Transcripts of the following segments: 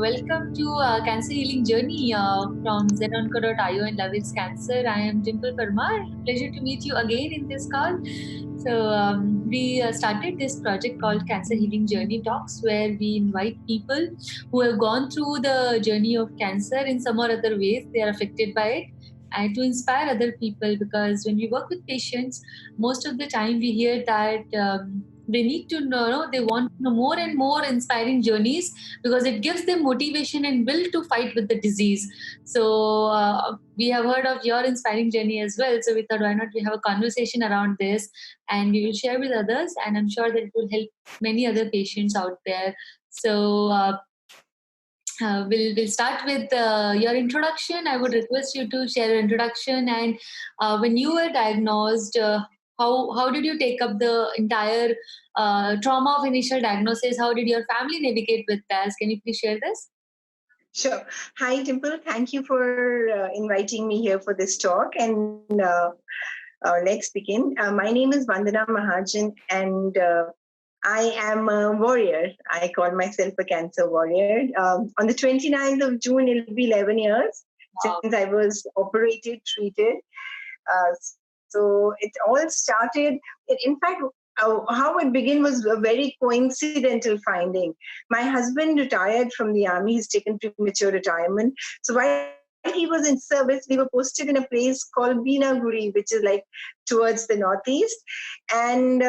Welcome to Cancer Healing Journey from zenonco.io and Love is Cancer. I am Dimple Parmar. Pleasure to meet you again in this call. We started this project called Cancer Healing Journey Talks, where we invite people who have gone through the journey of cancer in some or other ways. They are affected by it, and to inspire other people, because when we work with patients, most of the time we hear that they need to know, they want to know more and more inspiring journeys, because it gives them motivation and will to fight with the disease. We have heard of your inspiring journey as well, so we thought, why not we have a conversation around this, and we will share with others, and I'm sure that it will help many other patients out there. We'll start with your introduction. I would request you to share your introduction, and when you were diagnosed, how did you take up the entire trauma of initial diagnosis? How did your family navigate with that? Can you please share this? Sure. Hi, Dimple. Thank you for inviting me here for this talk. And let's begin. My name is Vandana Mahajan, and I am a warrior. I call myself a cancer warrior. On the 29th of June, it'll be 11 years since I was treated. So it all started, in fact, how it began was a very coincidental finding. My husband retired from the army. He's taken premature retirement. So while he was in service, we were posted in a place called Binaguri, which is like towards the northeast, and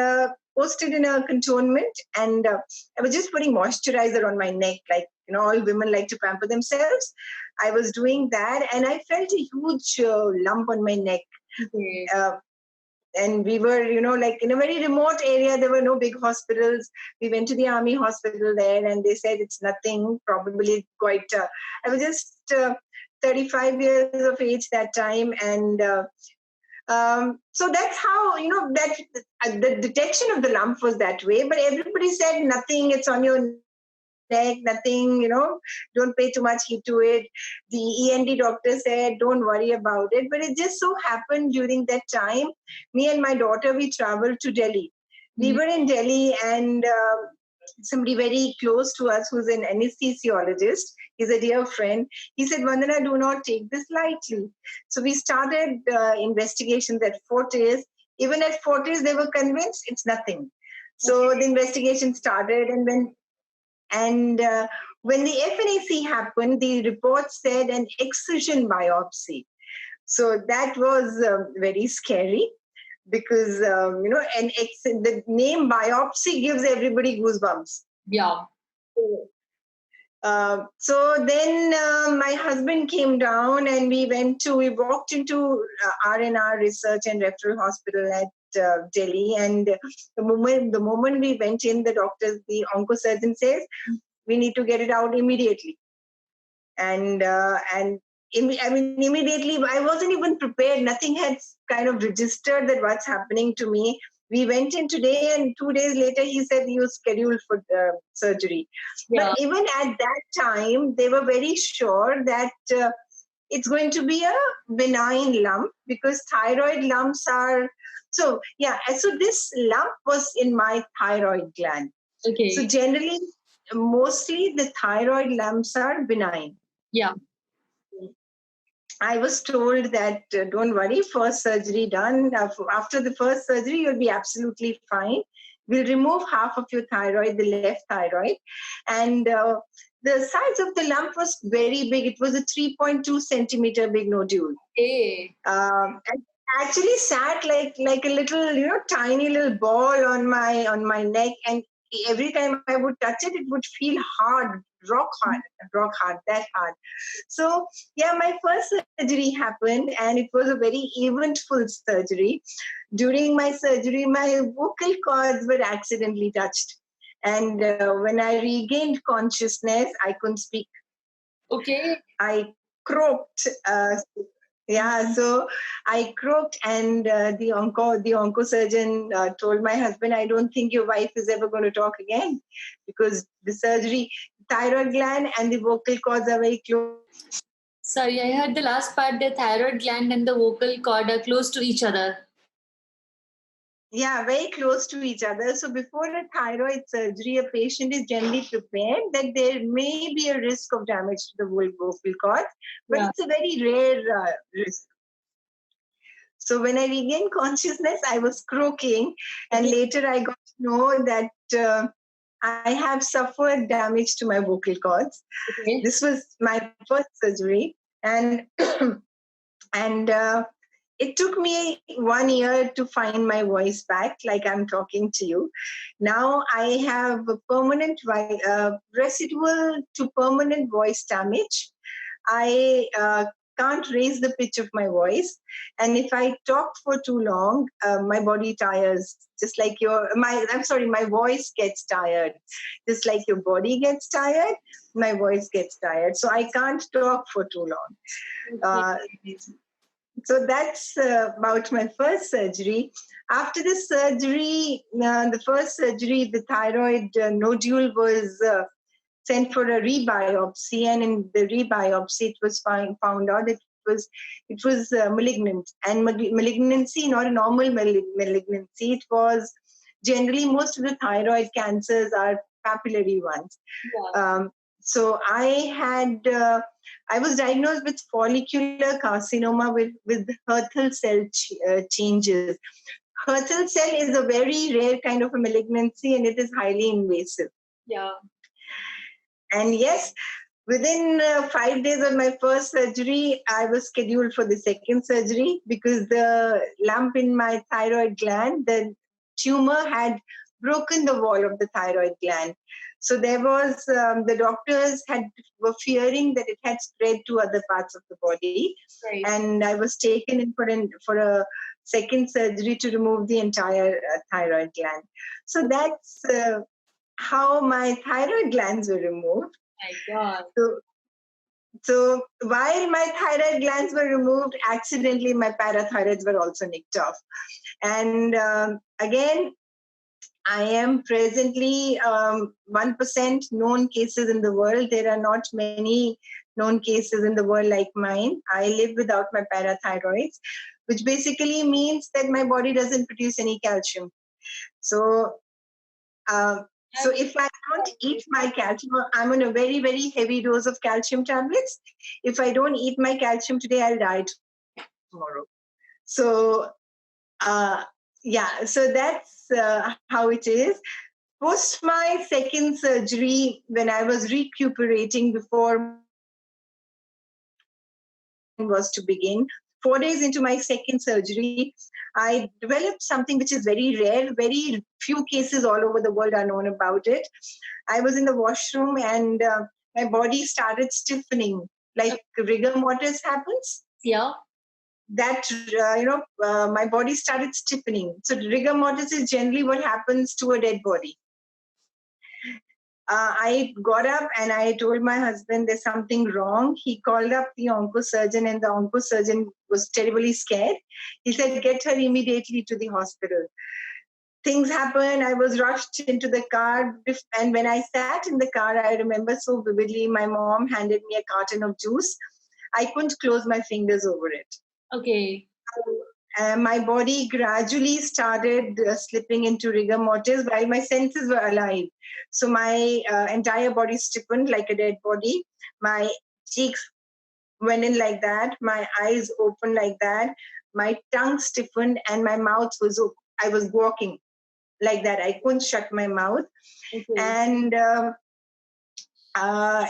posted in a cantonment. And I was just putting moisturizer on my neck, like, all women like to pamper themselves. I was doing that, and I felt a huge lump on my neck. Okay. And we were, like in a very remote area. There were no big hospitals. We went to the army hospital there, and they said it's nothing, probably quite. I was just 35 years of age that time, and so that's how that the detection of the lump was that way. But everybody said nothing. It's on your neck, nothing, don't pay too much heed to it. The ENT doctor said, don't worry about it. But it just so happened during that time, me and my daughter, we traveled to Delhi. We were in Delhi, and somebody very close to us who's an anesthesiologist, he's a dear friend, he said, Vandana, do not take this lightly. So we started investigations at Fortis. Even at Fortis, they were convinced it's nothing. So the investigation started, and when the FNAC happened, the report said an excision biopsy. So that was very scary, because the name biopsy gives everybody goosebumps. Yeah. So then my husband came down, and we walked into R&R Research and Referral Hospital at Delhi, and the moment we went in, the oncosurgeon says, we need to get it out immediately. Immediately, I wasn't even prepared. Nothing had kind of registered that what's happening to me. We went in today, and 2 days later, he said he was scheduled for surgery. Yeah. But even at that time, they were very sure that it's going to be a benign lump, because thyroid lumps are... So this lump was in my thyroid gland. Okay. So generally, mostly the thyroid lumps are benign. Yeah. I was told that don't worry, first surgery done. After the first surgery, you'll be absolutely fine. We'll remove half of your thyroid, the left thyroid. And the size of the lump was very big. It was a 3.2 centimeter big nodule. Hey. And actually sat like a little, tiny little ball on my neck. And every time I would touch it, it would feel hard, rock hard, that hard. So my first surgery happened, and it was a very eventful surgery. During my surgery, my vocal cords were accidentally touched. And when I regained consciousness, I couldn't speak. Okay. I croaked. So I croaked, and the oncosurgeon told my husband, I don't think your wife is ever going to talk again, because the surgery, thyroid gland and the vocal cords are very close. Sorry, I heard the last part, the thyroid gland and the vocal cord are close to each other. Yeah, very close to each other. So before a thyroid surgery, a patient is generally prepared that there may be a risk of damage to the vocal cords, but Yeah. it's a very rare risk. So when I regained consciousness, I was croaking, and Okay. later I got to know that I have suffered damage to my vocal cords. Okay. This was my first surgery, and and it took me 1 year to find my voice back, like I'm talking to you. Now I have a permanent residual to permanent voice damage. I can't raise the pitch of my voice, and if I talk for too long, my body tires. Just like my voice gets tired. Just like your body gets tired, my voice gets tired. So I can't talk for too long. Okay. Uh, so that's about my first surgery. After the surgery, the first surgery, the thyroid nodule was sent for a rebiopsy, and in the rebiopsy, it was found out that it was malignant, and malignancy, not a normal malignancy. It was generally most of the thyroid cancers are papillary ones. Yeah. So I was diagnosed with follicular carcinoma with Hurthle cell changes. Hurthle cell is a very rare kind of a malignancy, and it is highly invasive. Yeah. And yes, within 5 days of my first surgery, I was scheduled for the second surgery because the lump in my thyroid gland, the tumor had broken the wall of the thyroid gland. So there was the doctors were fearing that it had spread to other parts of the body, Right. and I was taken in for a second surgery to remove the entire thyroid gland. So that's how my thyroid glands were removed. My God. So, so while my thyroid glands were removed, accidentally my parathyroids were also nicked off. And again, I am presently 1% known cases in the world. There are not many known cases in the world like mine. I live without my parathyroids, which basically means that my body doesn't produce any calcium. So so if I don't eat my calcium, I'm on a very, very heavy dose of calcium tablets. If I don't eat my calcium today, I'll die tomorrow. So yeah, so that's how it is. Post my second surgery, when I was recuperating before my third treatment was to begin, 4 days into my second surgery, I developed something which is very rare. Very few cases all over the world are known about it. I was in the washroom, and my body started stiffening, like rigor mortis happens. Yeah. That my body started stiffening. So rigor mortis is generally what happens to a dead body. I got up and I told my husband there's something wrong. He called up the oncosurgeon, and the oncosurgeon was terribly scared. He said, "Get her immediately to the hospital." Things happened. I was rushed into the car. And when I sat in the car, I remember so vividly, my mom handed me a carton of juice. I couldn't close my fingers over it. Okay. My body gradually started slipping into rigor mortis while my senses were alive. So my entire body stiffened like a dead body. My cheeks went in like that. My eyes opened like that. My tongue stiffened, and my mouth was open. I was walking like that. I couldn't shut my mouth. Okay. And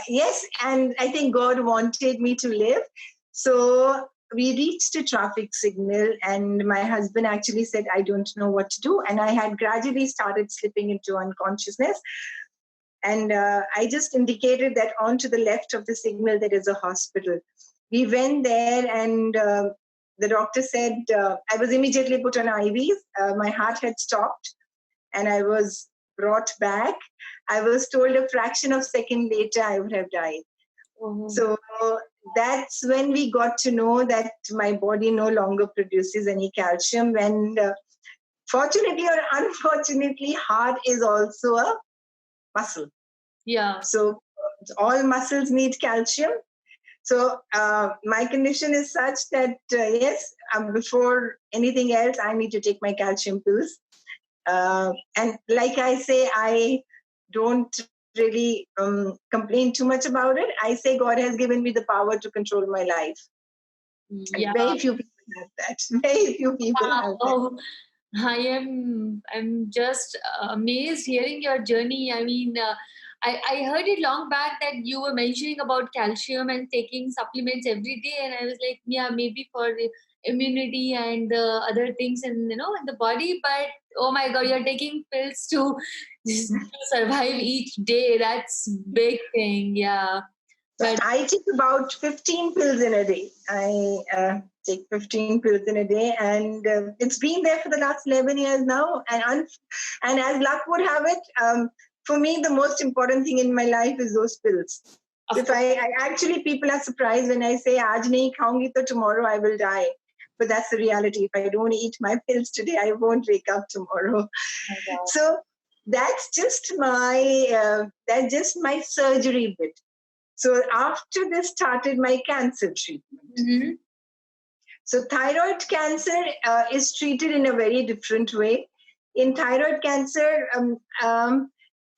yes, and I think God wanted me to live. So we reached a traffic signal, and my husband actually said, "I don't know what to do." And I had gradually started slipping into unconsciousness. And I just indicated that on to the left of the signal, there is a hospital. We went there, and the doctor said, I was immediately put on IVs. My heart had stopped, and I was brought back. I was told a fraction of a second later I would have died. Oh. So that's when we got to know that my body no longer produces any calcium. And fortunately or unfortunately, heart is also a muscle. Yeah. So all muscles need calcium. So my condition is such that yes, before anything else, I need to take my calcium pills. And like I say, I don't really complain too much about it. I say God has given me the power to control my life. And Yeah. very few people have that. Very few people have that. Wow. I'm just amazed hearing your journey. I mean, I heard it long back that you were mentioning about calcium and taking supplements every day, and I was like, yeah, maybe for the immunity and other things in the body. But oh my God, you're taking pills to survive each day. That's big thing. Yeah. So But I take about 15 pills in a day. I take 15 pills in a day, and it's been there for the last 11 years now. And as luck would have it, for me, the most important thing in my life is those pills. So of if course. I actually, people are surprised when I say, "Aaj nahi khaungi to tomorrow I will die." But that's the reality. If I don't eat my pills today, I won't wake up tomorrow. Oh my God. So that's just my surgery bit. So after this started my cancer treatment. Mm-hmm. So thyroid cancer is treated in a very different way. In thyroid cancer,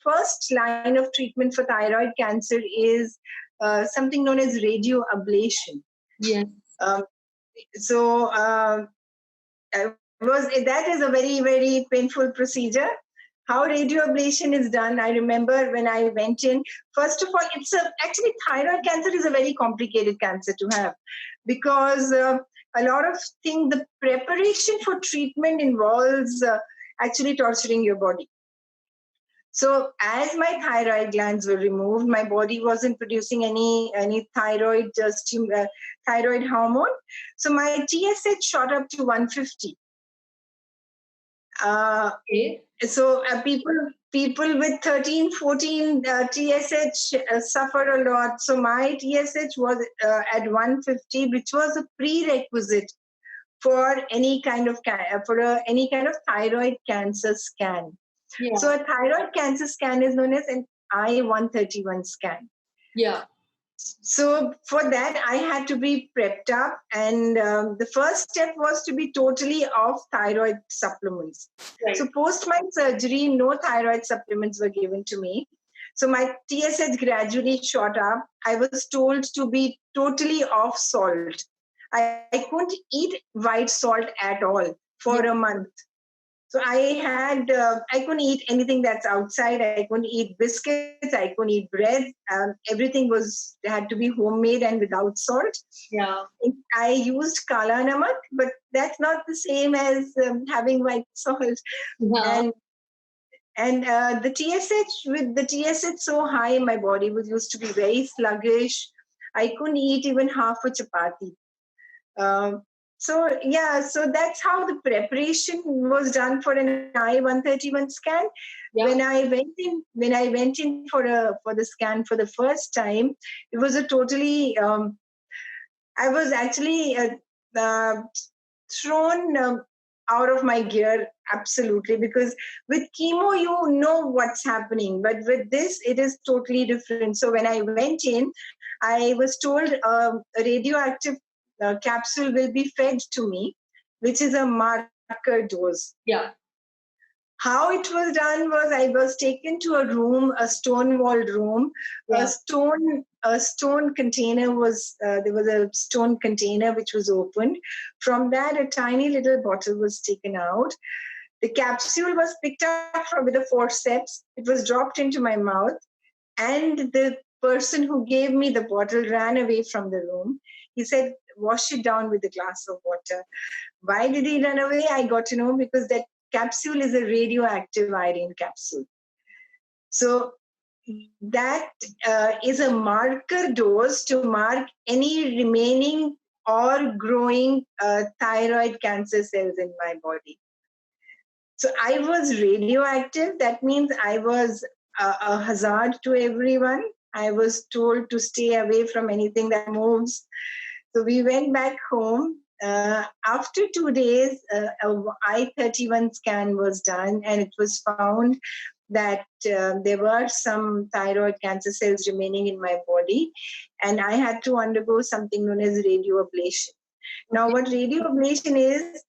first line of treatment for thyroid cancer is something known as radio ablation. Yes. Um, so that is a very, very painful procedure. How radio ablation is done, I remember when I went in. First of all, actually thyroid cancer is a very complicated cancer to have, because a lot of things, the preparation for treatment involves actually torturing your body. So as my thyroid glands were removed, my body wasn't producing any thyroid hormone. So my TSH shot up to 150. Okay. So people with 13, 14 TSH suffer a lot. So my TSH was at 150, which was a prerequisite for any kind of any kind of thyroid cancer scan. Yeah. So a thyroid cancer scan is known as an I-131 scan. Yeah. So for that, I had to be prepped up, and the first step was to be totally off thyroid supplements. Right. So post my surgery, no thyroid supplements were given to me. So my TSH gradually shot up. I was told to be totally off salt. I couldn't eat white salt at all for Yeah. a month. So I couldn't eat anything that's outside. I couldn't eat biscuits. I couldn't eat bread. Everything had to be homemade and without salt. Yeah. I used kala namak, but that's not the same as having white salt. Yeah. And the TSH so high, my body was used to be very sluggish. I couldn't eat even half a chapati. So that's how the preparation was done for an I-131 scan. Yeah. When I went in for the scan for the first time, it was a totally. I was actually thrown out of my gear, absolutely, because with chemo you know what's happening, but with this it is totally different. So when I went in, I was told a radioactive capsule will be fed to me, which is a marker dose. Yeah. How it was done was I was taken to a room, a stone-walled room. Yeah. A stone container was there was a stone container which was opened. From that, a tiny little bottle was taken out. The capsule was picked up with a forceps. It was dropped into my mouth, and the person who gave me the bottle ran away from the room. He said, "Wash it down with a glass of water." Why did he run away? I got to know because that capsule is a radioactive iodine capsule. So that is a marker dose to mark any remaining or growing thyroid cancer cells in my body. So I was radioactive. That means I was a hazard to everyone. I was told to stay away from anything that moves. So we went back home. After 2 days, a I-31 scan was done, and it was found that there were some thyroid cancer cells remaining in my body, and I had to undergo something known as radio ablation. Now, what radio ablation is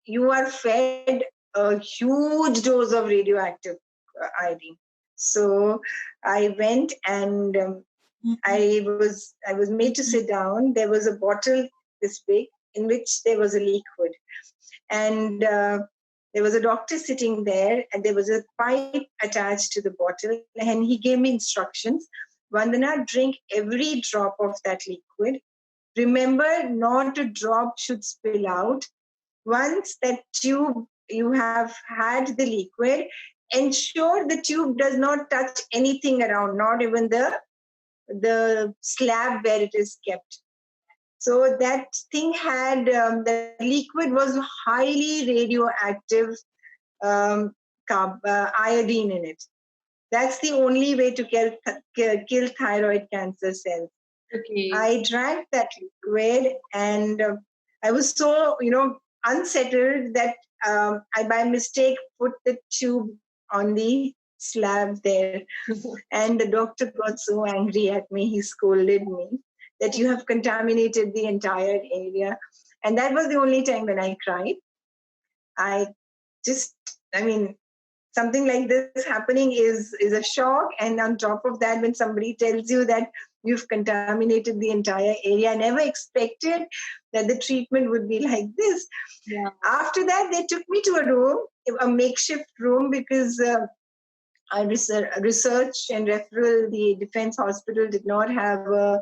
you are fed a huge dose of radioactive iodine. So I went and I was made to sit down. There was a bottle this big in which there was a liquid, and there was a doctor sitting there, and there was a pipe attached to the bottle, and he gave me instructions. Vandana, drink every drop of that liquid. Remember, not a drop should spill out. Once that tube, you have had the liquid, ensure the tube does not touch anything around, not even the slab where it is kept. So that thing had, the liquid was highly radioactive, um, iodine in it. That's the only way to kill thyroid cancer cells. Okay. I drank that liquid, and I was so, unsettled that I by mistake put the tube on the slab there. And the doctor got so angry at me, he scolded me that you have contaminated the entire area. And that was the only time when I cried. I just, I mean, something like this happening is a shock. And on top of that, when somebody tells you that you've contaminated the entire area, I never expected that the treatment would be like this. Yeah. After that, they took me to a room, a makeshift room, because I research and referral, the defense hospital did not have a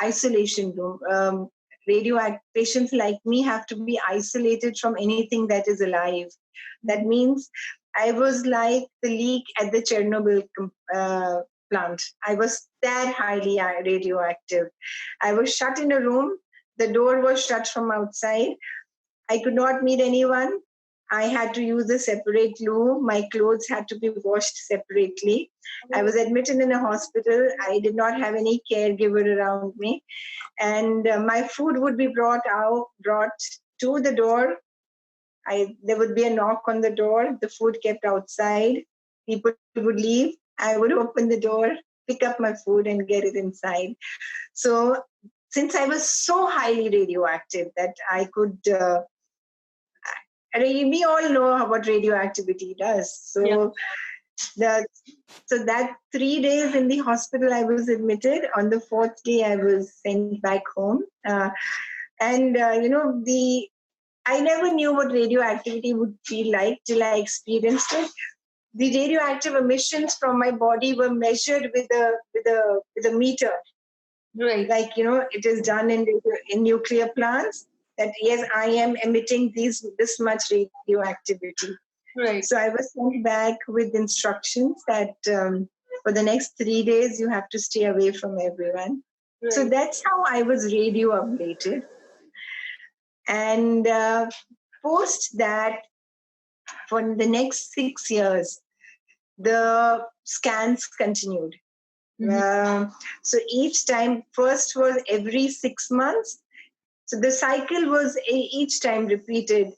isolation room. Patients like me have to be isolated from anything that is alive. That means I was like the leak at the Chernobyl plant. I was that highly radioactive. I was shut in a room. The door was shut from outside. I could not meet anyone. I had to use a separate loo. My clothes had to be washed separately. I was admitted in a hospital. I did not have any caregiver around me. And my food would be brought to the door. There would be a knock on the door, the food kept outside. People would leave. I would open the door, pick up my food, and get it inside. So, since I was so highly radioactive that I could, we all know what radioactivity does. So, that 3 days in the hospital, I was admitted. On the fourth day, I was sent back home. And I never knew what radioactivity would feel like till I experienced it. The radioactive emissions from my body were measured with a meter. Right. Like, it is done in nuclear plants, that yes, I am emitting this much radioactivity. Right. So I was sent back with instructions that for the next 3 days, you have to stay away from everyone. Right. So that's how I was radio ablated. And post that, for the next 6 years, the scans continued. So each time, first was every 6 months. So the cycle was each time repeated.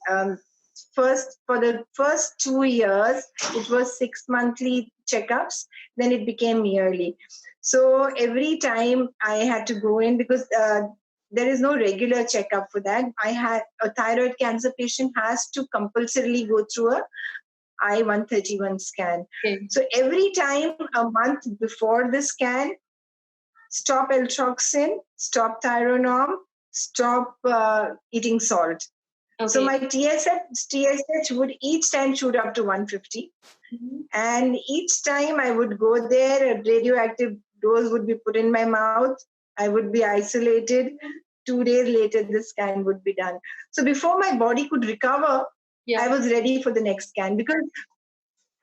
First, for the first 2 years, it was 6 monthly checkups. Then it became yearly. So every time I had to go in, because there is no regular checkup for that. A thyroid cancer patient has to compulsorily go through a I-131 scan. Okay. So every time, a month before the scan, stop L-troxin, stop Thyronorm, stop eating salt. Okay. So my TSH would each time shoot up to 150. Mm-hmm. And each time I would go there, a radioactive dose would be put in my mouth. I would be isolated. 2 days later, the scan would be done. So before my body could recover, I was ready for the next scan, because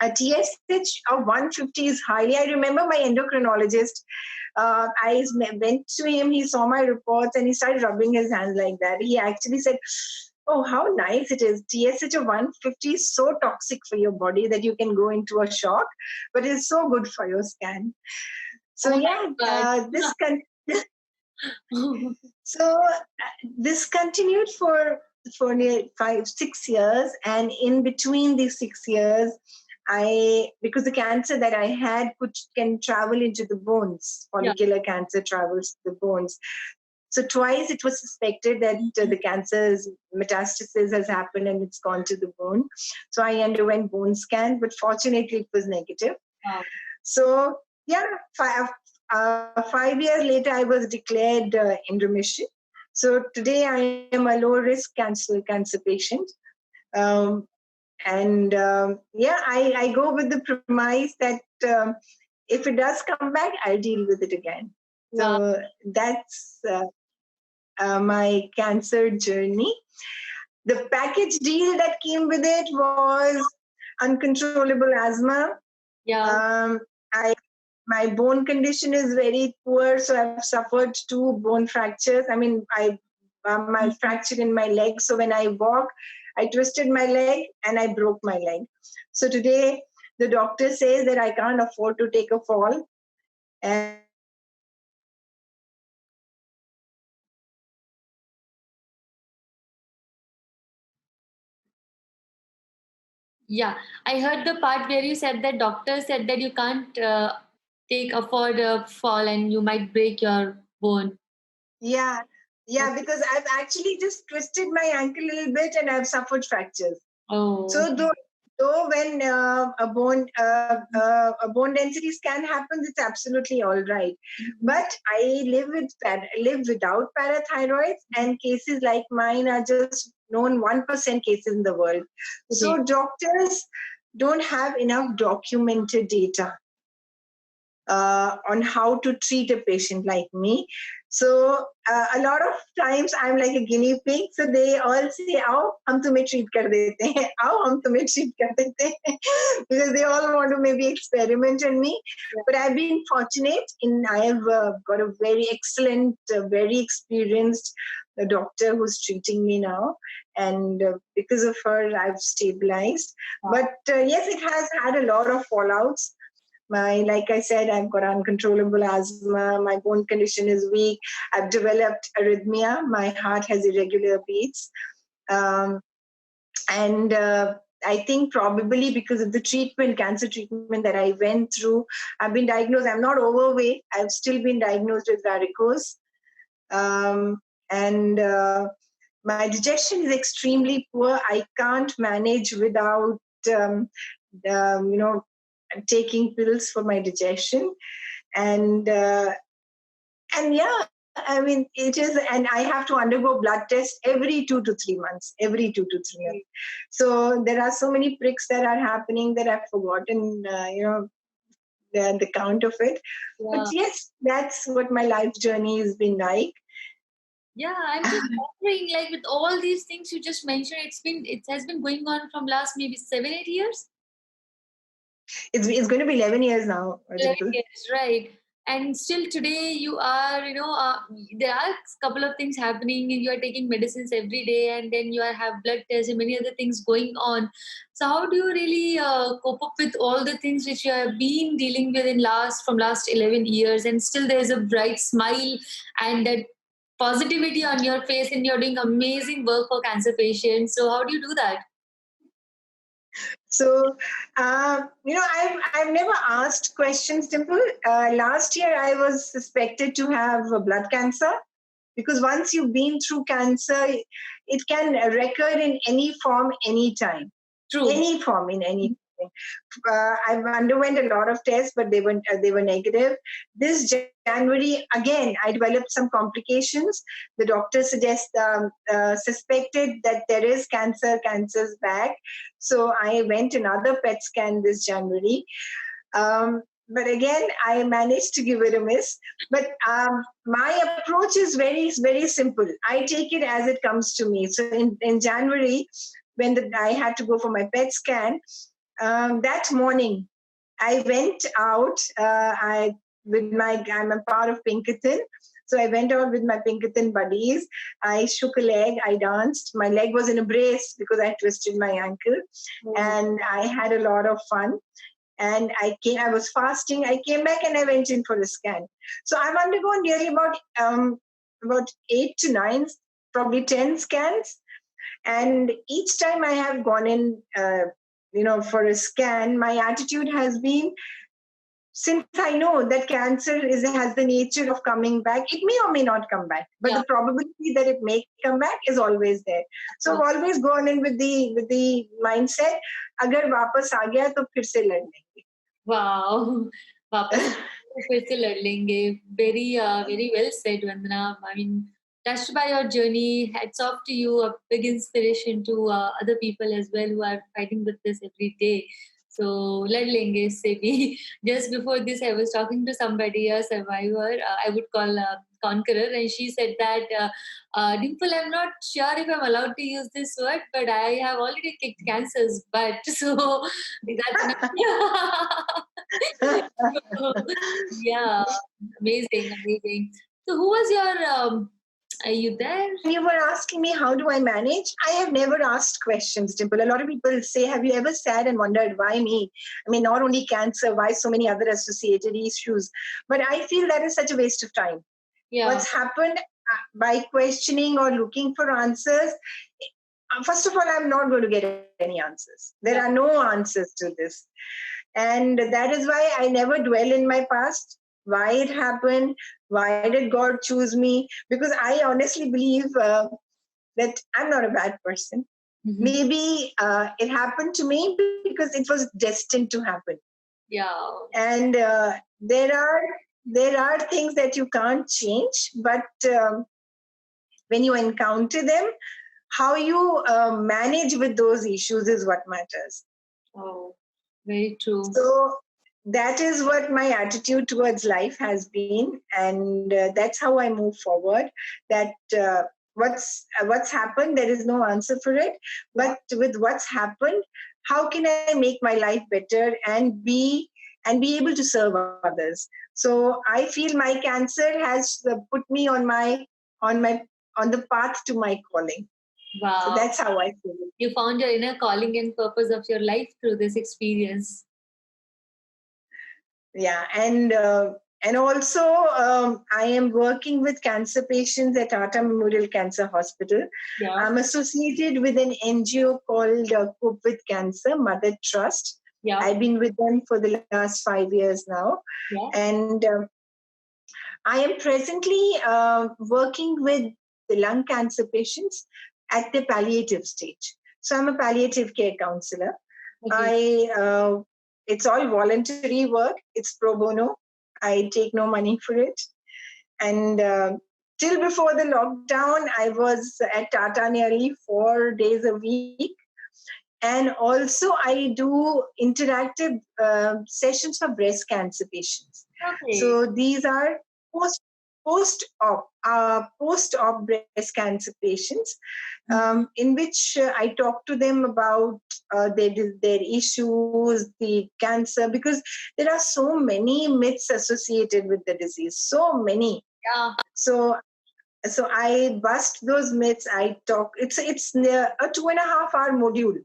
a TSH of 150 is highly. I remember my endocrinologist. I went to him, he saw my reports, and he started rubbing his hands like that. He actually said, "Oh, how nice it is. TSH of 150 is so toxic for your body that you can go into a shock, but it's so good for your scan." So this continued for near 5-6 years, and in between these 6 years, because the cancer that I had can travel into the bones. Follicular cancer travels to the bones. So twice it was suspected that the cancer's metastasis has happened and it's gone to the bone. So I underwent bone scan, but fortunately it was negative. Wow. So yeah, 5 years later, I was declared in remission. So today I am a low risk cancer patient. Um, and yeah, I go with the premise that if it does come back, I'll deal with it again. Wow. So that's my cancer journey. The package deal that came with it was uncontrollable asthma. Yeah. I My bone condition is very poor, so I've suffered 2 bone fractures. I mean, I my fracture in my leg. So when I walk, I twisted my leg and I broke my leg. So today, the doctor says that I can't afford to take a fall, and Yeah, I heard the part where you said that doctor said that you can't take afford a fall and you might break your bone. yeah, yeah, because I've actually just twisted my ankle a little bit and I've suffered fractures. Oh, So though when a bone density scan happens, it's absolutely all right. But I live without parathyroids, and cases like mine are just known 1% cases in the world. okay. So doctors don't have enough documented data on how to treat a patient like me. So a lot of times I'm like a guinea pig. So they all say, "आओ हम तुम्हें treat कर देते हैं, आओ हम तुम्हें treat कर देते हैं," because they all want to maybe experiment on me. But I've been fortunate in I have got a very excellent, very experienced doctor who's treating me now, and because of her, I've stabilized. But yes, it has had a lot of fallouts. Like I said, I've got uncontrollable asthma. My bone condition is weak. I've developed arrhythmia. My heart has irregular beats. Um, and I think probably because of the cancer treatment that I went through, I've been diagnosed. I'm not overweight. I've still been diagnosed with varicose. And my digestion is extremely poor. I can't manage without, um, you know, taking pills for my digestion. And yeah, I mean, it is, and I have to undergo blood tests every 2 to 3 months, So there are so many pricks that are happening that I've forgotten, the count of it. But Yeah. yes, that's what my life journey has been like. Yeah, I'm just wondering, like with all these things you just mentioned, it has been going on from last maybe 7, 8 years. It's going to be 11 years now, 11 Dimple. years, right? And still today you are, there are a couple of things happening and you are taking medicines every day and then you have blood tests and many other things going on. So how do you really cope up with all the things which you have been dealing with from last 11 years and still there's a bright smile and that positivity on your face and you're doing amazing work for cancer patients. So how do you do that? So, I've never asked questions, Dimple. Last year, I was suspected to have blood cancer because once you've been through cancer, it can recur in any form, anytime, True. any form, in any. I underwent a lot of tests, but they were negative. This January, again, I developed some complications. The doctor suspected that there is cancer's back. So I went another PET scan this January. But again, I managed to give it a miss. But my approach is very, very simple. I take it as it comes to me. So in January, when I had to go for my PET scan, that morning, I went out. I'm a part of Pinkerton, so I went out with my Pinkerton buddies. I shook a leg. I danced. My leg was in a brace because I twisted my ankle, and I had a lot of fun. And I was fasting. I came back and I went in for a scan. So I've undergone nearly about 8 to 9, probably 10 scans. And each time I have gone in, for a scan, my attitude has been, since I know that cancer has the nature of coming back, it may or may not come back, but Yeah. the probability that it may come back is always there. So I've always gone in with the mindset, अगर वापस आ गया तो फिर से लड़ लेंगे. Wow. वापस फिर से लड़ लेंगे. Very well said, Vandana. I mean, touched by your journey. Hats off to you. A big inspiration to other people as well who are fighting with this every day. So, लड़ लेंगे इससे भी. Just before this, I was talking to somebody, a survivor. I would call conqueror, and she said that, Dimple, I'm not sure if I'm allowed to use this word, but I have already kicked cancers. But so that's enough. Yeah, amazing. So, who was your? Are you there? When you were asking me how do I manage, I have never asked questions, Dimple. A lot of people say, have you ever sat and wondered why me? I mean, not only cancer, why so many other associated issues? But I feel that is such a waste of time. Yeah. What's happened by questioning or looking for answers, first of all, I'm not going to get any answers. There are no answers to this. And that is why I never dwell in my past, why it happened, why did God choose me? Because I honestly believe that I'm not a bad person. Mhm. Maybe it happened to me because it was destined to happen. Yeah. And there are things that you can't change, but when you encounter them, how you manage with those issues is what matters. Oh, very true. So that is what my attitude towards life has been, and that's how I move forward. That what's happened, there is no answer for it. But with what's happened, how can I make my life better and be able to serve others? So I feel my cancer has put me on the path to my calling. Wow. So that's how I feel it. You found your inner calling and purpose of your life through this experience. Yeah, and also I am working with cancer patients at Tata Memorial Cancer Hospital. Yeah. I'm associated with an NGO called Cope with Cancer Mother Trust. Yeah. I've been with them for the last 5 years now. Yeah. And I am presently working with the lung cancer patients at the palliative stage. So I'm a palliative care counselor. Okay. It's all voluntary work. It's pro bono. I take no money for it. And till before the lockdown, I was at Tata nearly 4 days a week. And also, I do interactive sessions for breast cancer patients. Okay. So these are post-op breast cancer patients, in which I talk to them about their issues, the cancer, because there are so many myths associated with the disease, so many. Yeah. So I bust those myths. I talk. It's a 2.5 hour module.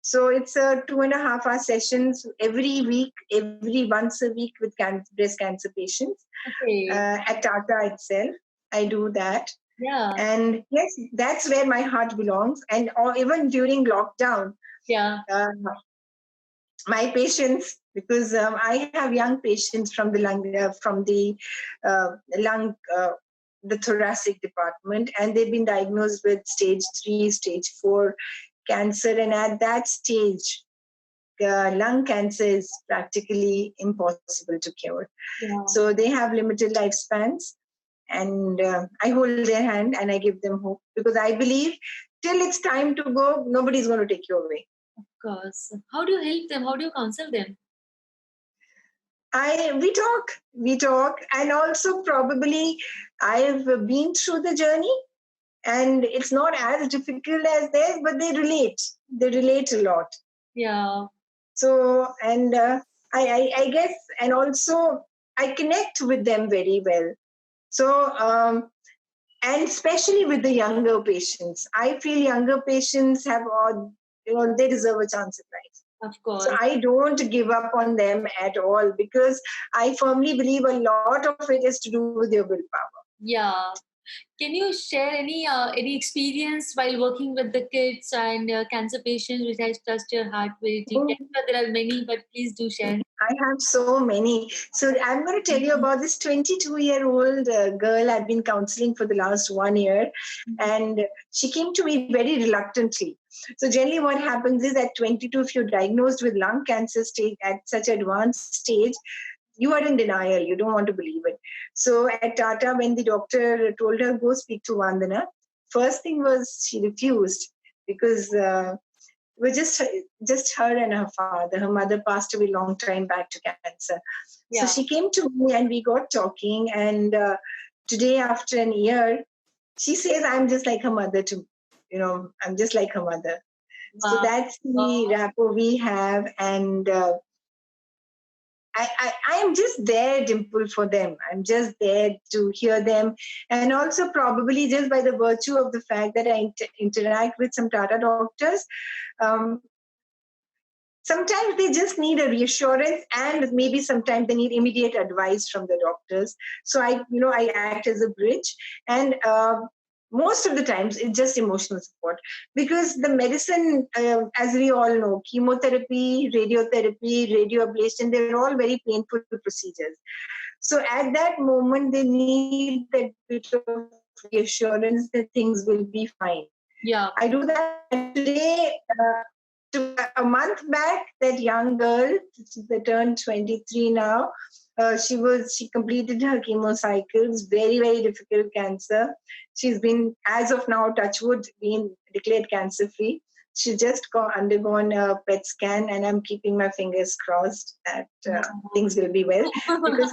So it's a 2.5 hour sessions every week, every once a week with breast cancer patients. Okay. At Tata itself, I do that. Yeah. And yes, that's where my heart belongs. And even during lockdown, Yeah. My patients, because I have young patients from the the thoracic department, and they've been diagnosed with stage 3, stage 4 cancer, and at that stage, lung cancer is practically impossible to cure. Yeah. So they have limited lifespans, and I hold their hand and I give them hope, because I believe till it's time to go, nobody's going to take you away. Of course. How do you help them? How do you counsel them? We talk, and also probably I've been through the journey, and it's not as difficult as theirs, but they relate a lot. Yeah. So, and I guess, and also I connect with them very well. So, and especially with the younger patients, I feel younger patients have they deserve a chance at life. Of course. So I don't give up on them at all, because I firmly believe a lot of it is to do with your willpower. Yeah. Can you share any experience while working with the kids and cancer patients which has touched your heart? Very deep? I'm sure there are many, but please do share. I have so many. So I'm going to tell you about this 22-year-old girl I've been counseling for the last 1 year. And she came to me very reluctantly. So generally what happens is at 22, if you're diagnosed with lung cancer stage at such advanced stage, you are in denial. You don't want to believe it. So at Tata, when the doctor told her, go speak to Vandana, first thing was she refused because it was just her and her father. Her mother passed away long time back to cancer. So she came to me and we got talking. And today, after an year, she says, I'm just like her mother too. I'm just like her mother. Wow. So that's the rapport we have. And I am just there, Dimple, for them. I'm just there to hear them. And also probably just by the virtue of the fact that I interact with some Tata doctors, um, sometimes they just need a reassurance, and maybe sometimes they need immediate advice from the doctors. So I act as a bridge. And most of the times it's just emotional support, because the medicine, as we all know, chemotherapy, radiotherapy, radioablation, they're all very painful procedures. So at that moment, they need that bit of reassurance that things will be fine. Yeah. I do that. And today, a month back, that young girl, they turned 23 now. She completed her chemo cycles, very, very difficult cancer. She's been, as of now, touch wood, been declared cancer free. She's just undergone a PET scan, and I'm keeping my fingers crossed that things will be well. Because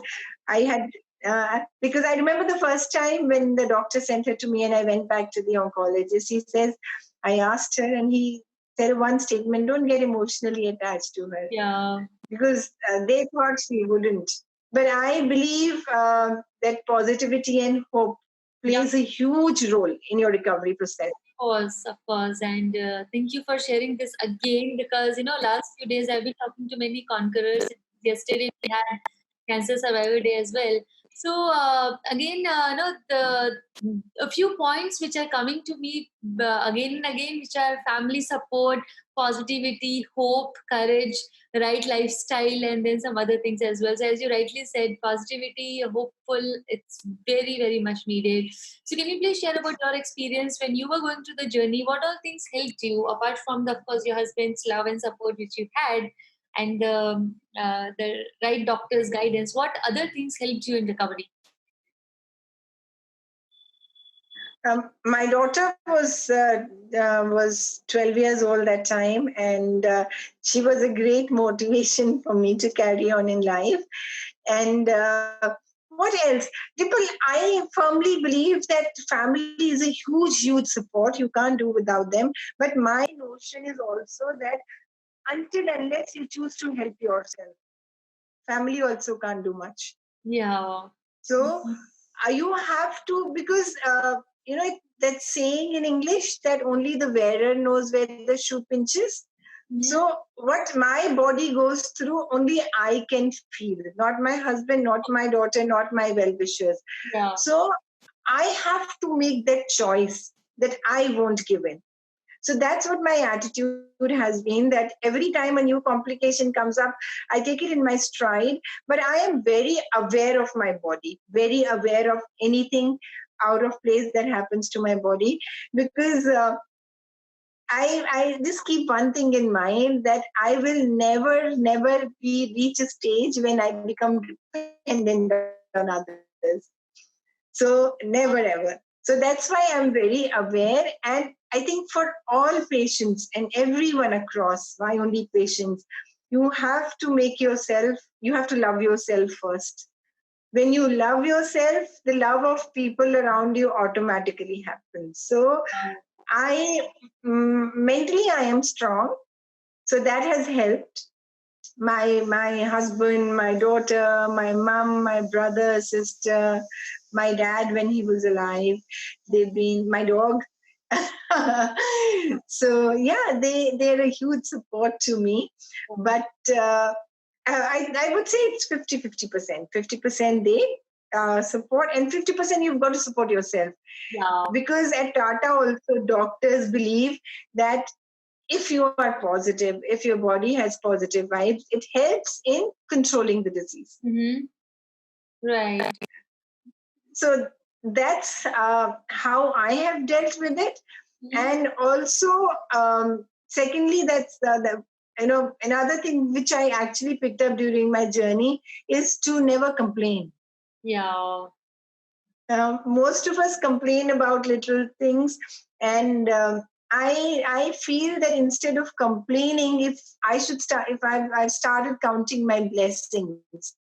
because I remember the first time when the doctor sent her to me and I went back to the oncologist, he says, I asked her and he said one statement, don't get emotionally attached to her. Yeah. Because they thought she wouldn't. But I believe that positivity and hope plays a huge role in your recovery process. Of course. And thank you for sharing this again, because, last few days I've been talking to many conquerors. Yesterday we had Cancer Survivor Day as well. So again, a few points which are coming to me again and again, which are family support, positivity, hope, courage, right lifestyle, and then some other things as well. So as you rightly said, positivity, hopeful, it's very, very much needed. So can you please share about your experience when you were going through the journey? What all things helped you, apart from, of course, your husband's love and support which you had, and the right doctor's guidance? What other things helped you in recovery? My daughter was 12 years old that time, and she was a great motivation for me to carry on in life. And what else? Dimple, I firmly believe that family is a huge, huge support. You can't do without them. But my notion is also that until unless you choose to help yourself, family also can't do much. Yeah. So you have to, because that saying in English that only the wearer knows where the shoe pinches. So what my body goes through, only I can feel, not my husband, not my daughter, not my well-wishers. Yeah. So I have to make that choice that I won't give in. So that's what my attitude has been, that every time a new complication comes up, I take it in my stride. But I am very aware of my body, very aware of anything out of place that happens to my body, because I just keep one thing in mind, that I will never reach a stage when I become dependent on others. So never ever. So that's why I'm very aware. And I think for all patients and everyone across, why only patients, you have to you have to love yourself first. When you love yourself, the love of people around you automatically happens. So mentally I am strong. So that has helped. My husband, my daughter, my mom, my brother, sister, my dad when he was alive, they've been my dog. So yeah, they're a huge support to me. But I would say it's 50%. 50% they support, and 50% you've got to support yourself. Yeah. Because at Tata also doctors believe that if you are positive, if your body has positive vibes, it helps in controlling the disease. Right. So that's how I have dealt with it. And also, secondly, that's another thing which I actually picked up during my journey is to never complain. Yeah. Most of us complain about little things, and I feel that instead of complaining, if I've started counting my blessings.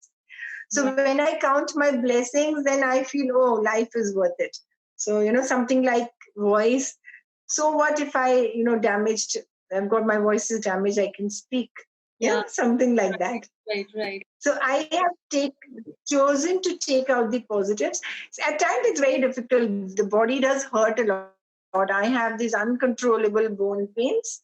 So when I count my blessings, then I feel, oh, life is worth it. So something like voice. So what if I've got my voice is damaged, I can speak. Yeah, something like that. Right. So I have chosen to take out the positives. At times it's very difficult. The body does hurt a lot. I have these uncontrollable bone pains.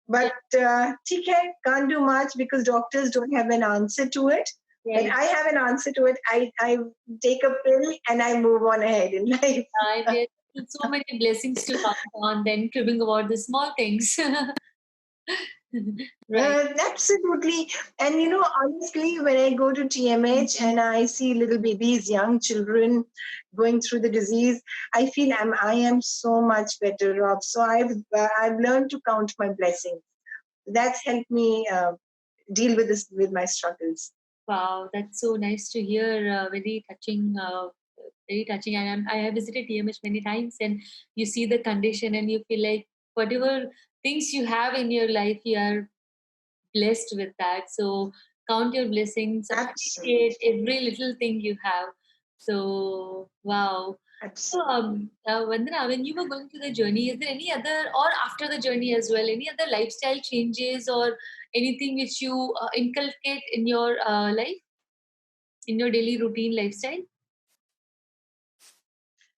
But ठीक है, can't do much because doctors don't have an answer to it. But I have an answer to it. I take a pill and I move on ahead in life. There's so many blessings to count on, then cribbing about the small things. Right. Absolutely. And honestly, when I go to TMH and I see little babies, young children going through the disease, I feel I am so much better off. So I've learned to count my blessings. That's helped me deal with my struggles. Wow, that's so nice to hear. Very touching. Very touching. And I have visited TMH many times, and you see the condition, and you feel like whatever things you have in your life, you are blessed with that. So count your blessings, appreciate every little thing you have. So wow. So Vandana, when you were going through the journey, is there any other, or after the journey as well, any other lifestyle changes or anything which you inculcate in your life, in your daily routine lifestyle?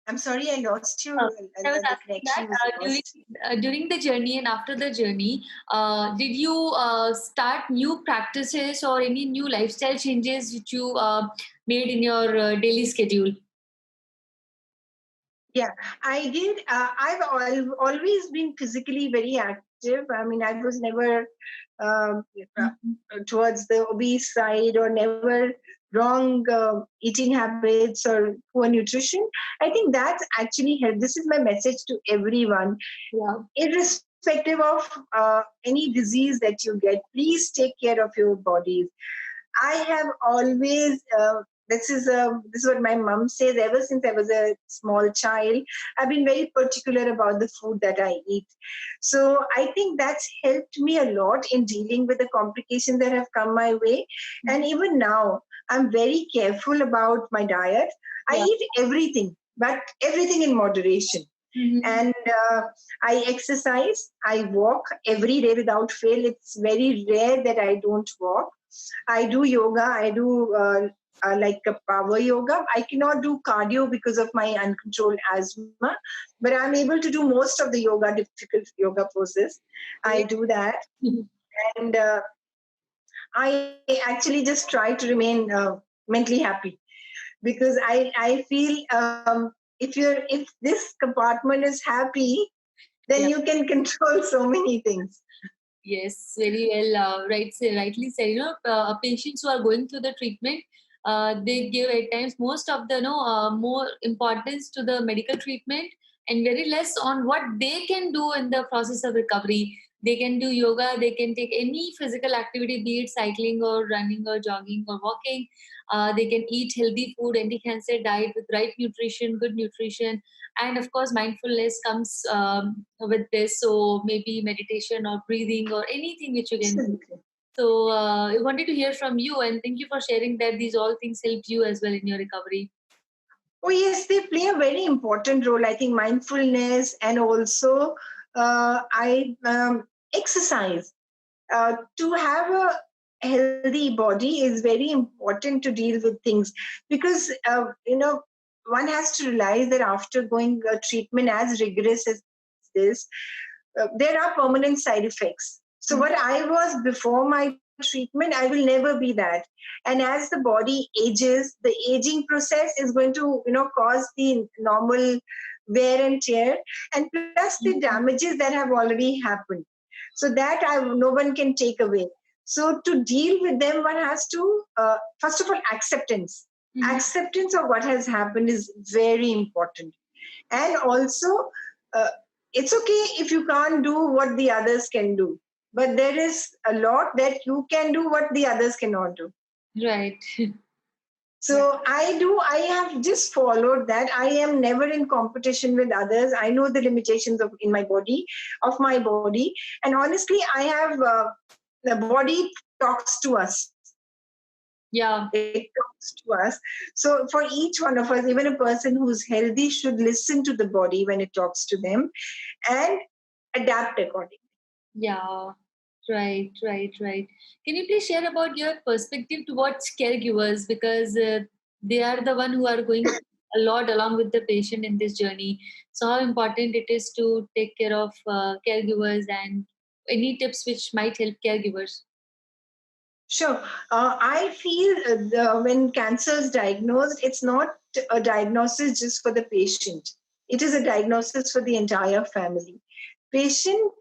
I'm sorry, I lost you. I was The asking that connection was lost. during the journey and after the journey, did you start new practices or any new lifestyle changes which you made in your daily schedule? Yeah, I did. I've always been physically very active. I mean, I was never towards the obese side or never wrong eating habits or poor nutrition. I think that's actually helped. This is my message to everyone. Irrespective of any disease that you get, please take care of your bodies. I have always this is what my mom says. Ever since I was a small child, I've been very particular about the food that I eat. So I think that's helped me a lot in dealing with the complications that have come my way. And even now, I'm very careful about my diet. I eat everything, but everything in moderation. And I exercise. I walk every day without fail. It's very rare that I don't walk. I do yoga. I do like a power yoga. I cannot do cardio because of my uncontrolled asthma, but I'm able to do most of the difficult yoga poses. I do that. And I actually just try to remain mentally happy because I feel if this compartment is happy, then you can control so many things. Yes, very well. Rightly said. Patients who are going through the treatment, they give at times most of the more importance to the medical treatment and very less on what they can do in the process of recovery. They can do yoga. They can take any physical activity, be it cycling or running or jogging or walking. They can eat healthy food, anti-cancer diet with right nutrition, good nutrition, and of course mindfulness comes with this, so maybe meditation or breathing or anything which you can do. So I wanted to hear from you, and thank you for sharing that these all things helped you as well in your recovery. Oh yes, they play a very important role. I think mindfulness and also I exercise. To have a healthy body is very important to deal with things because one has to realize that after going treatment as rigorous as this, there are permanent side effects. So what I was before my treatment, I will never be that. And as the body ages, the aging process is going to cause the normal wear and tear, and plus the damages that have already happened. So that no one can take away. So to deal with them, one has to, first of all, acceptance. Mm-hmm. Acceptance of what has happened is very important. And also, uh, it's okay if you can't do what the others can do, but there is a lot that you can do what the others cannot do. Right. So I have just followed that. I am never in competition with others. I know the limitations of my body. And honestly, I have, the body talks to us. Yeah. It talks to us. So for each one of us, even a person who's healthy should listen to the body when it talks to them and adapt accordingly. Yeah. Right, right, right. Can you please share about your perspective towards caregivers, because they are the one who are going a lot along with the patient in this journey. So how important it is to take care of caregivers, and any tips which might help caregivers? Sure. I feel when cancer is diagnosed, it's not a diagnosis just for the patient. It is a diagnosis for the entire family. Patient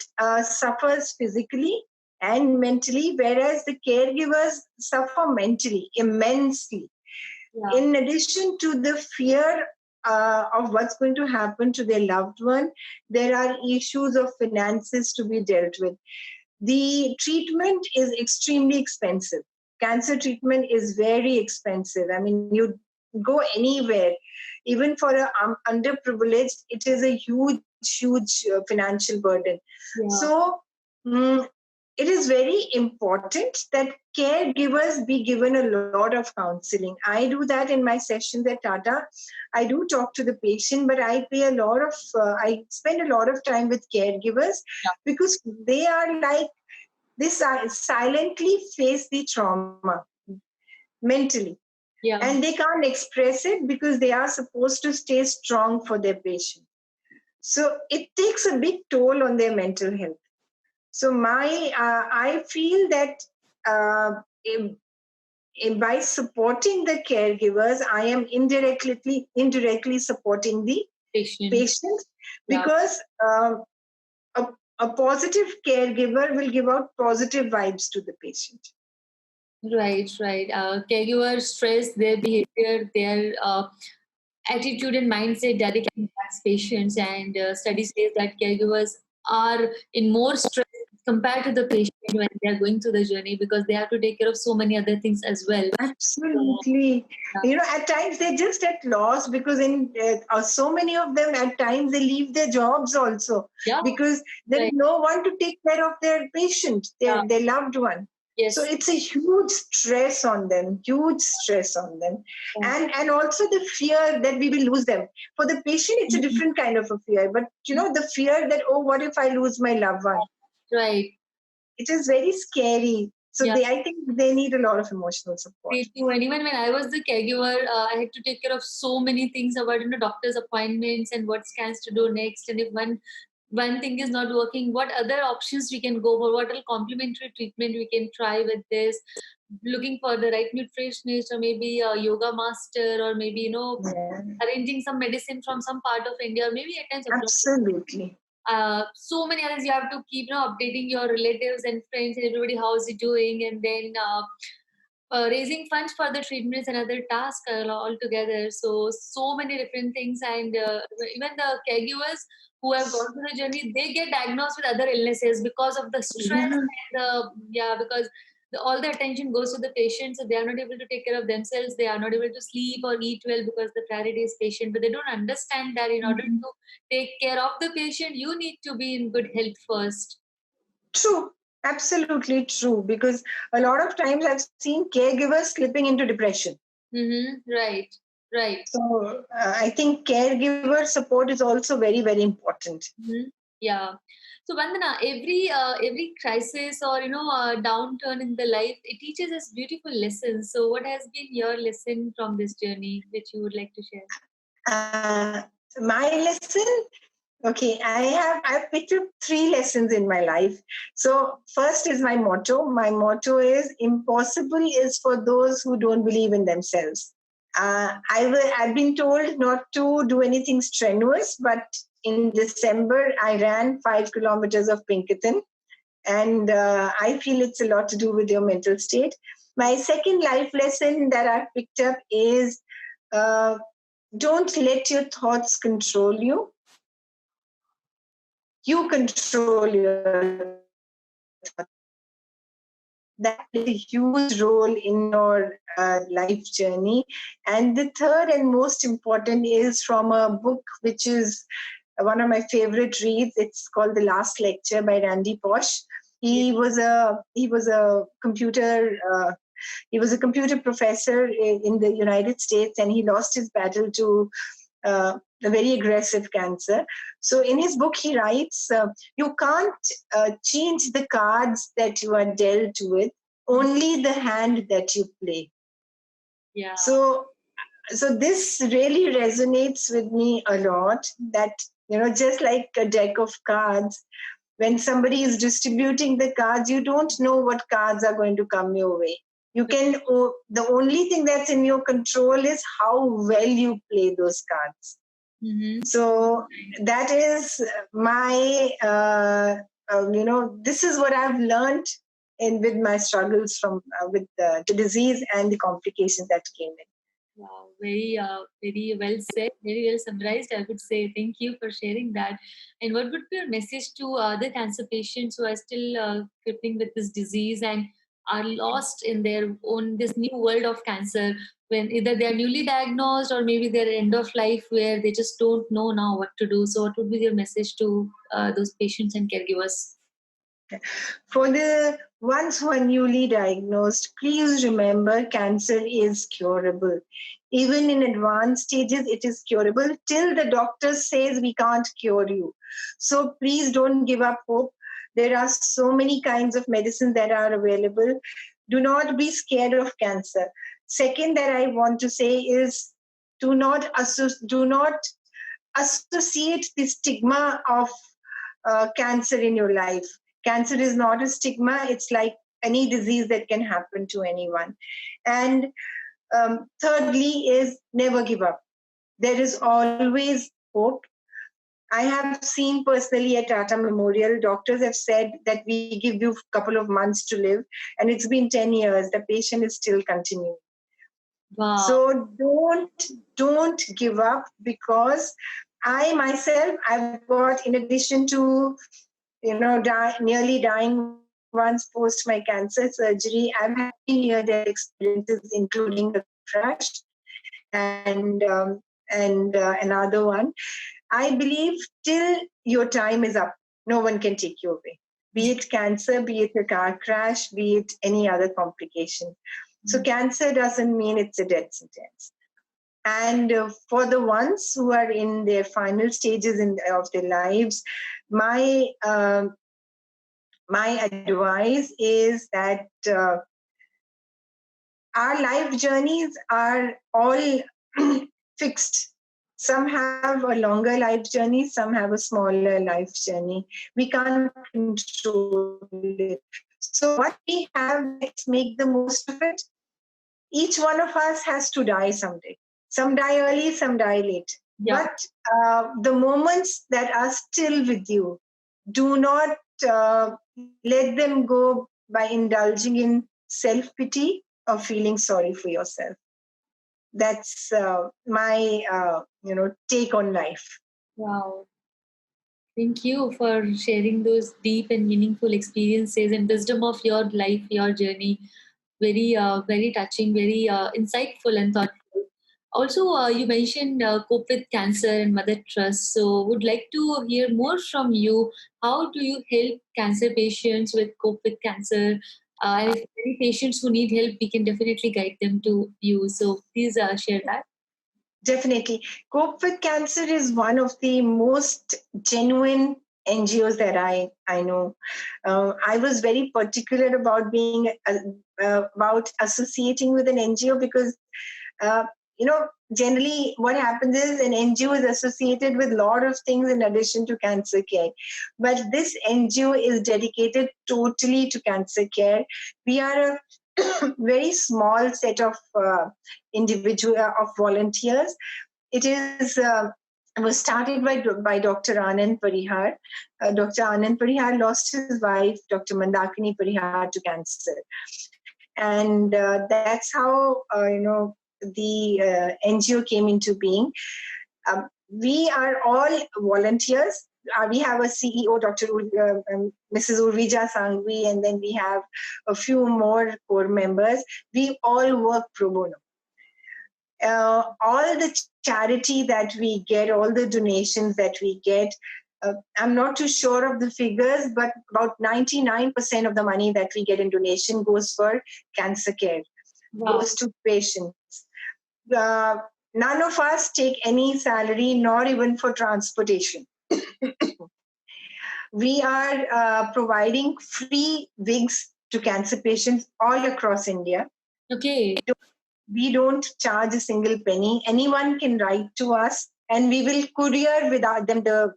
suffers physically and mentally, whereas the caregivers suffer mentally immensely. Yeah, In addition to the fear of what's going to happen to their loved one, there are issues of finances to be dealt with. The treatment is extremely expensive. Cancer treatment is very expensive. I mean, you go anywhere, even for an underprivileged, it is a huge financial burden. yeah, So, mm, it is very important that caregivers be given a lot of counseling. I do that in my sessions at Tata. I do talk to the patient, but I spend a lot of time with caregivers because they are like, they silently face the trauma mentally, yeah, and they can't express it because they are supposed to stay strong for their patient. So it takes a big toll on their mental health. So I feel that uh, by supporting the caregivers, I am indirectly supporting the patient. patient, Yeah. because a, a positive caregiver will give out positive vibes to the patient. Right, right. Caregivers stress, their behavior, their attitude and mindset directly impacts patients, and study says that caregivers are in more stress compared to the patient when they are going through the journey, because they have to take care of so many other things as well. So, Absolutely. yeah, At times they're just at loss because so many of them at times they leave their jobs also yeah, because there is right, no one to take care of their patient, yeah, their loved one. So yes, it's a huge stress on them. yeah. And also the fear that we will lose them. For the patient, it's a Mhm. different kind of a fear. But the fear that, oh, what if I lose my loved one? Right, It is very scary. So yeah. I think they need a lot of emotional support. Me too. And even when I was the caregiver, I had to take care of so many things about doctor's appointments and what scans to do next. And if one thing is not working, what other options we can go for, what other complementary treatment we can try with this, looking for the right nutritionist, or maybe a yoga master, or maybe Yeah, arranging some medicine from some part of India, or maybe at times abroad. absolutely. So many others, you have to keep updating your relatives and friends and everybody how's it doing, and then raising funds for the treatments and other tasks all together. So many different things, and even the caregivers who have gone through the journey, they get diagnosed with other illnesses because of the stress Yeah, and the, yeah, because all the attention goes to the patient, so they are not able to take care of themselves. They are not able to sleep or eat well because the priority is patient. But they don't understand that in order to take care of the patient, you need to be in good health first. true. Absolutely true. Because a lot of times I've seen caregivers slipping into depression. Mm-hmm. Right. Right. So I think caregiver support is also very, very important. Mm-hmm. Yeah. So Vandana, every crisis or downturn in the life, it teaches us beautiful lessons. So what has been your lesson from this journey which you would like to share? My lesson, okay, I've picked up three lessons in my life. So first is my motto. My motto is impossible is for those who don't believe in themselves. I've been told not to do anything strenuous, but in December I ran 5 kilometers of Pinkerton. And I feel it's a lot to do with your mental state. My second life lesson that I've picked up is uh, don't let your thoughts control you. You control your thoughts. That plays a huge role in your life journey. And the third and most important is from a book which is one of my favorite reads. It's called The Last Lecture by Randy Pausch. Yeah. He was a computer professor in the United States, and he lost his battle to a very aggressive cancer. So in his book, he writes, you can't change the cards that you are dealt with, only the hand that you play. Yeah. So this really resonates with me a lot, that, just like a deck of cards, when somebody is distributing the cards, you don't know what cards are going to come your way. The only thing that's in your control is how well you play those cards. Mm-hmm. So that is my, this is what I've learned with my struggles with the disease and the complications that came in. Wow, very well said, very well summarized, I would say. Thank you for sharing that. And what would be your message to other cancer patients who are still crippling with this disease and are lost in their own this new world of cancer, when either they are newly diagnosed or maybe they're end of life where they just don't know now what to do? So, what would be your message to those patients and caregivers? For the ones who are newly diagnosed, please remember cancer is curable. Even in advanced stages, it is curable till the doctor says we can't cure you. So please don't give up hope. There are so many kinds of medicines that are available. Do not be scared of cancer. Second, that I want to say is do not associate the stigma of cancer in your life. Cancer is not a stigma. It's like any disease that can happen to anyone. And thirdly is never give up. There is always hope. I have seen personally at Tata Memorial, doctors have said that we give you a couple of months to live, and it's been 10 years. The patient is still continuing. Wow. So don't give up, because I myself, I've got, in addition to nearly dying once post my cancer surgery, I've had 3 near-death experiences, including a car crash and another one. I believe till your time is up, no one can take you away. Be it cancer, be it a car crash, be it any other complication. So cancer doesn't mean it's a death sentence. And for the ones who are in their final stages of their lives, my advice is that our life journeys are all fixed. Some have a longer life journey, some have a smaller life journey. We can't control it. So what we have, let's make the most of it. Each one of us has to die someday. Some die early, some die late. Yeah. But the moments that are still with you, do not let them go by indulging in self-pity or feeling sorry for yourself. That's my take on life. Wow. Thank you for sharing those deep and meaningful experiences and wisdom of your life, your journey. Very touching, very insightful and thoughtful. Also, you mentioned cope with cancer and mother trust. So, would like to hear more from you. How do you help cancer patients with cope with cancer? And if any patients who need help, we can definitely guide them to you. So, please share that. Definitely. Cope with Cancer is one of the most genuine NGOs that I know. I was very particular about being about associating with an NGO because uh, generally what happens is an NGO is associated with a lot of things in addition to cancer care. But this NGO is dedicated totally to cancer care. We are a very small set of volunteers. It is was started by Dr. Anand Parihar. Dr. Anand Parihar lost his wife, Dr. Mandakini Parihar, to cancer. And that's how, the NGO came into being. We are all volunteers. We have a CEO, Mrs. Urvija Sangvi, and then we have a few more core members. We all work pro bono. All the charity that we get, all the donations that we get, I'm not too sure of the figures, but about 99% of the money that we get in donation goes for cancer care, goes to patients. None of us take any salary, nor even for transportation. We are providing free wigs to cancer patients all across India. Okay. We don't charge a single penny. Anyone can write to us, and we will courier without them the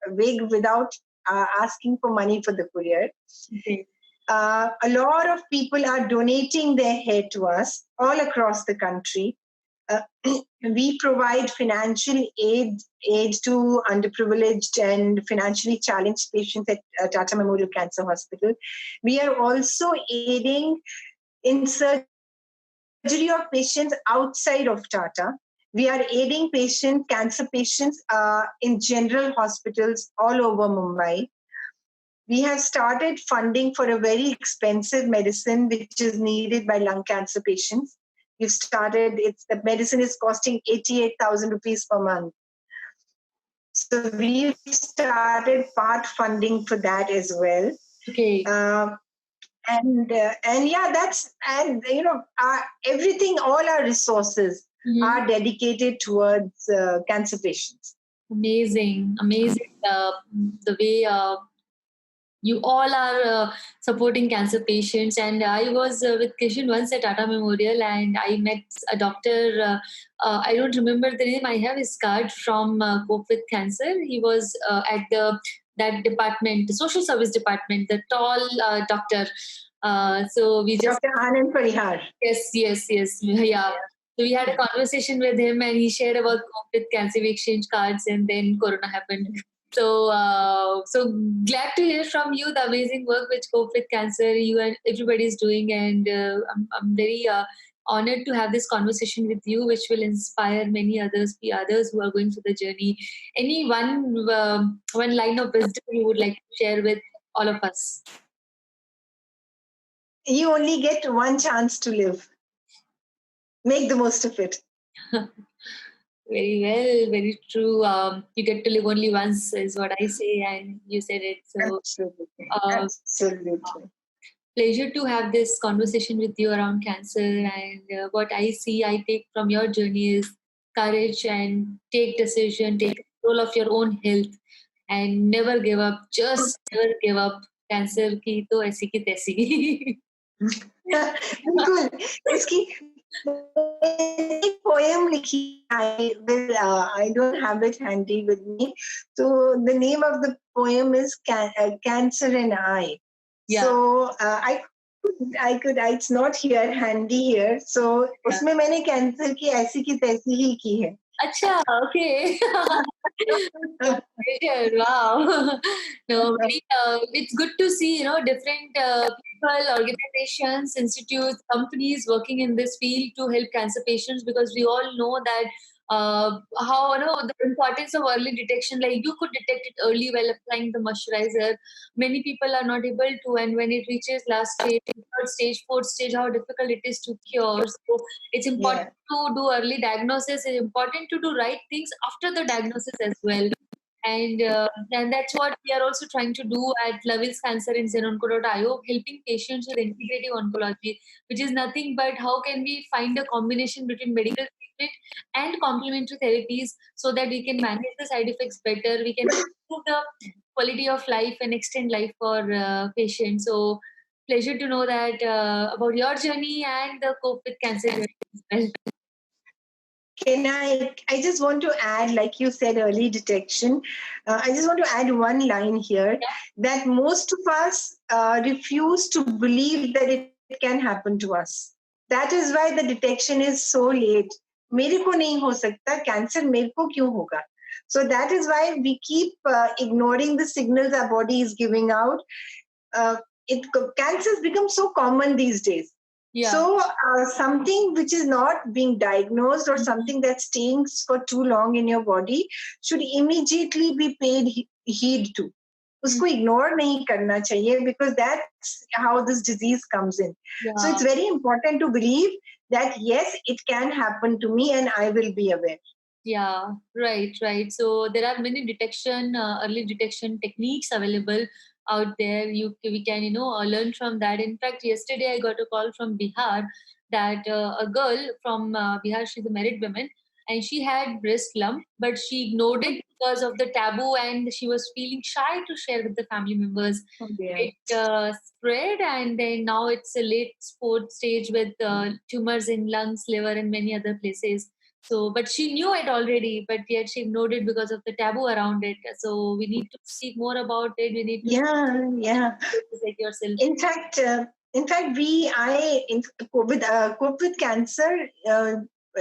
wig without asking for money for the courier. Okay. A lot of people are donating their hair to us all across the country. We provide financial aid to underprivileged and financially challenged patients at Tata Memorial Cancer Hospital. We are also aiding in surgery of patients outside of Tata. We are aiding cancer patients in general hospitals all over Mumbai. We have started funding for a very expensive medicine which is needed by lung cancer patients. We've started, the medicine is costing 88,000 rupees per month. So we've started part funding for that as well. Okay. And everything, all our resources are dedicated towards cancer patients. Amazing. The way you all are supporting cancer patients. And I was with Kishan once at Tata Memorial, and I met a doctor. I don't remember the name. I have his card from Cope with Cancer. He was at that department, the social service department, the tall doctor. So we just Dr. Anand Parihar. Yes, yeah. So we had a conversation with him, and he shared about Cope with Cancer. We exchanged cards, and then Corona happened. So glad to hear from you the amazing work which Cope with Cancer you and everybody is doing, and I'm very honored to have this conversation with you, which will inspire many others who are going through the journey. Any one line of wisdom you would like to share with all of us? You only get one chance to live. Make the most of it. Very well, very true. You get to live only once is what I say, and you said it. So, Absolutely. Pleasure to have this conversation with you around cancer. And what I take from your journey is courage and take control of your own health, and never give up. Just never give up. Cancer की तो ऐसी की तैसी. बिल्कुल इसकी poem likhi I don't have it handy with me, so the name of the poem is Cancer and I. So I could it's not here handy here, so उसमें मैंने cancer की ऐसी की तैसी ही की है. अच्छा, okay. Wow. No, it's good to see, different people, organizations, institutes, companies working in this field to help cancer patients, because we all know that how the importance of early detection. Like, you could detect it early while applying the moisturizer. Many people are not able to, and when it reaches last stage, third stage, fourth stage, how difficult it is to cure. So it's important to do early diagnosis. It's important to do right things after the diagnosis as well. And that's what we are also trying to do at Levels Cancer in zenonco.io, helping patients with integrative oncology, which is nothing but how can we find a combination between medical treatment and complementary therapies, so that we can manage the side effects better, we can improve the quality of life and extend life for patients. So pleasure to know that about your journey and the Cope with Cancer journey as well. I just want to add, like you said, early detection. I just want to add one line here, that most of us refuse to believe that it can happen to us. That is why the detection is so late. मेरे को नहीं हो सकता, cancer मेरे को क्यों होगा? So that is why we keep ignoring the signals our body is giving out. Uh, Cancers become so common these days. Yeah. So something which is not being diagnosed or something that stays for too long in your body should immediately be paid heed to. उसको ignore नहीं करना चाहिए, because that's how this disease comes in. So it's very important to believe that yes, it can happen to me and I will be aware. Yeah, right. So there are many early detection techniques available out there. We can learn from that. In fact, yesterday I got a call from Bihar that a girl from Bihar, she's a married woman, and she had breast lump, but she ignored it because of the taboo, and she was feeling shy to share with the family members. It spread, and then now it's a late sport stage with tumors in lungs, liver, and many other places. So, but she knew it already, but yet she ignored it because of the taboo around it. So we need to speak more about it. We need to protect yourself. In fact, Cope with Cancer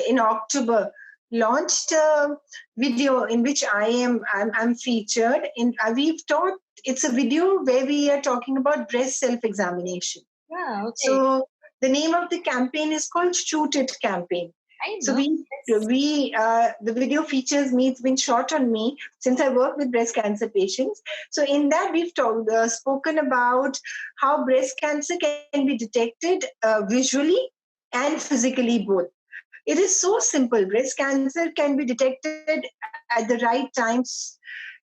in October launched a video in which I'm featured. We've taught, it's a video where we are talking about breast self-examination. Yeah, okay. So the name of the campaign is called Shoot It campaign. So the video features me. It's been shot on me since I work with breast cancer patients. So in that we've spoken about how breast cancer can be detected visually and physically both. It is so simple. Breast cancer can be detected at the right times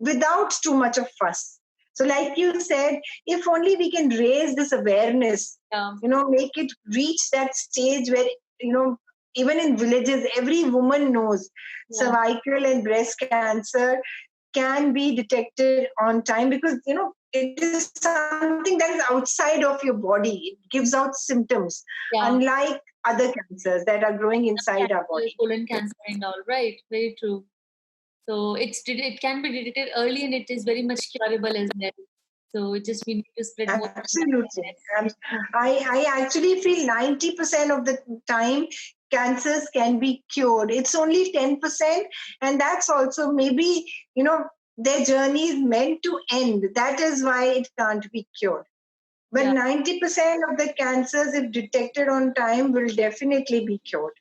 without too much of fuss. So like you said, if only we can raise this awareness, make it reach that stage where, even in villages, every woman knows cervical and breast cancer can be detected on time, because, it is something that is outside of your body. It gives out symptoms, unlike other cancers that are growing inside our body. Colon cancer and all, right? Very true. So it can be detected early, and it is very much curable as well. So we need to spread more. Absolutely. I actually feel 90% of the time cancers can be cured. It's only 10%, and that's also maybe, their journey is meant to end. That is why it can't be cured. But 90% of the cancers, if detected on time, will definitely be cured.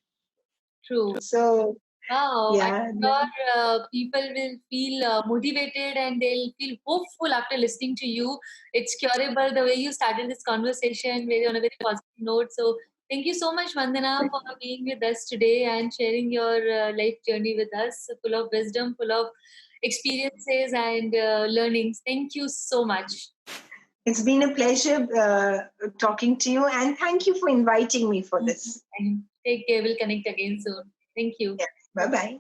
True. So, wow, I'm sure people will feel motivated, and they'll feel hopeful after listening to you. It's curable, the way you started this conversation, on a very positive note. So thank you so much, Vandana, for being with us today and sharing your life journey with us, full of wisdom, full of experiences and learnings. Thank you so much. It's been a pleasure talking to you, and thank you for inviting me for this. And take care. We'll connect again soon. Thank you. Bye-bye.